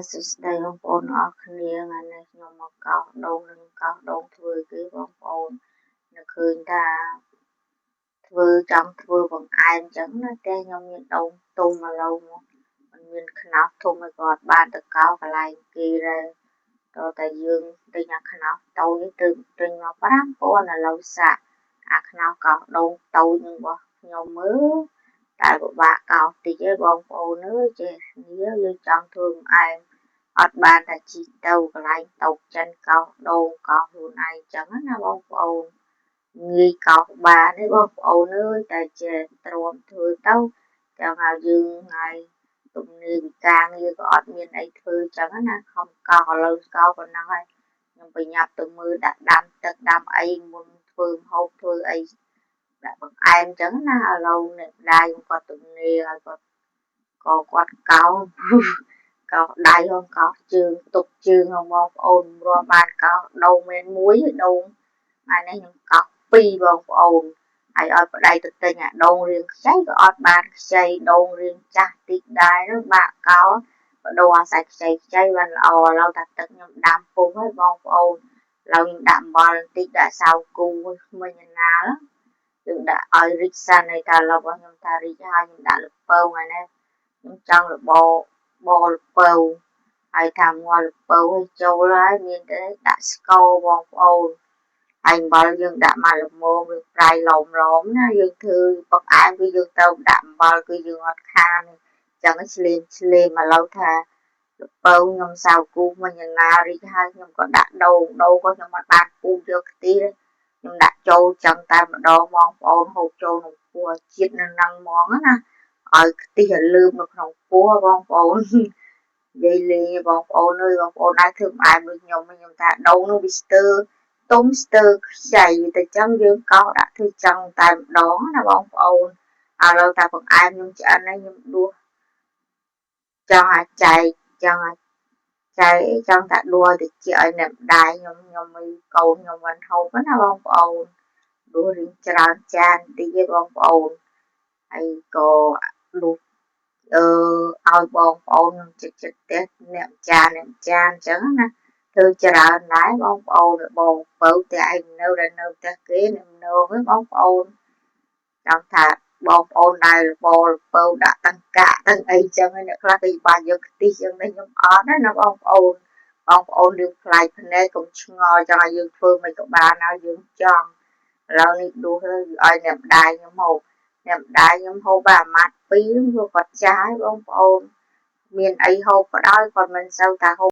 សួស្តីបងប្អូនអរគ្នាថ្ងៃនេះខ្ញុំមកកោសដូងនឹងកោសដូងធ្វើគឺបងប្អូននឹកឃើញថាចង់ធ្វើបង្អែមចឹងណាតែខ្ញុំមានដូងទុំឥឡូវមកมันមានខ្នោសធំឲ្យគាត់បានទៅកោសកន្លែងគេដែរតើតែយើងទិញអាខ្នោសតូចទៅទិញមក5000ឥឡូវសាក់អាខ្នោសកោសដូងតូចនឹងរបស់ខ្ញុំមើលតែពិបាកកោសតិចឯងបងប្អូនអើយចេះគ្នាយើងចង់ធ្វើបង្អែមអត់បានតែជីកទៅកន្លែងតូបចិនកោសដូងកោសខ្លួនឯងចឹងណាបងប្អូនងាយកោសបានទេបងប្អូនអើយតែចេះទ្រាំធ្វើទៅចាំឲ្យយើងថ្ងៃទំនេរការងារក៏អត់មានអីធ្វើចឹងណាខំកោសឥឡូវកោសប៉ុណ្ណឹងហើយខ្ញុំប្រញាប់ទៅមើលដាក់ដាំទឹកដាំអីមុនធ្វើម្ហូបធ្វើអីដាក់បង្អែមចឹងណាឥឡូវអ្នកម្ដាយគាត់ទំនេរហើយគាត់កោសដៃហ្នឹងកោសជើងទុកជើងហ្នឹងបងប្អូនរាប់បានកោសដូងមែនមួយដូងថ្ងៃនេះខ្ញុំកោស2បងប្អូនហើយឲ្យប្តីទៅទិញអាដូងរាងខ្ចីក៏អត់បានខ្ចីដូងរាងចាស់តិចដែរនោះបាក់កោបដូរអាសាច់ខ្ចីបានល្អឥឡូវតែទឹកខ្ញុំដាំពុះហើយបងប្អូនឥឡូវខ្ញុំដាក់អំបិលបន្តិចដាក់សៅគូមិញណាល់យើងដាក់ឲ្យរីកសិនហើយតែឥឡូវខ្ញុំថារីកហើយខ្ញុំដាក់ល្ពៅហើយណាខ្ញុំចង់របបល្ពៅហើយថាងាល់ល្ពៅឲ្យចូលហើយមានតែដាក់ស្ករបងប្អូនហើយអំបិលយើងដាក់មកល្មមវាប្រៃឡមណាយើងធ្វើបង្អែមគឺយើងត្រូវដាក់អំបិលគឺយើងអត់ខានចឹងឆ្លេមឥឡូវថាល្ពៅខ្ញុំសៅគូមិញណារីកហើយខ្ញុំក៏ដាក់ដូងក៏ខ្ញុំអត់បានពូតយកខ្ទិះខ្ញុំដាក់ចូលចឹងតែម្ដងបងប្អូនហូបចូលក្នុងពោះជាតិនៅនឹងហ្មងណាឲ្យខ្ទិះឲ្យលឺនៅក្នុងពោះបងប្អូននិយាយលេងបងប្អូនអើយបងប្អូនអាចធ្វើបង្អែមដូចខ្ញុំថាដូងនោះវាស្ទើរទុំស្ទើរខ្ចីតែចឹងយើងកោសដាក់ធ្វើចឹងតែម្ដងណាបងប្អូនឥឡូវតែបង្អែមខ្ញុំឆ្អិនហើយខ្ញុំដួសចង់អាចចែកចង់តែដួសឲ្យតិចឲ្យអ្នកម្ដាយខ្ញុំឲ្យកូនខ្ញុំមិនហូបណាបងប្អូនដួសរៀងច្រើនចានតិចទេបងប្អូនហើយក៏ដួសឲ្យបងប្អូនចិត្តផ្ទះអ្នកចានអញ្ចឹងណាធ្វើច្រើនដែរបងប្អូនបងបើតែឯងនៅផ្ទះគេនៅបងប្អូនចង់ថាបងប្អូនដែលរបរល្ពៅដាក់ទាំងកាក់ទាំងអីចឹងអ្នកខ្លះគេបានយកខ្ទិះចឹងនេះខ្ញុំអត់ណាបងប្អូនរឿងផ្លែភ្នែកកុំឆ្ងល់ចង់ឲ្យយើងធ្វើមិនក៏បានហើយយើងចង់ឥឡូវនេះដួសឲ្យអ្នកម្ដាយខ្ញុំហូបអ្នកម្ដាយខ្ញុំហូបបានអាម៉ាត់2ព្រោះគាត់ចាស់ហើយបងប្អូនមានអីហូបក៏ដោយគាត់មិនសូវថាហូប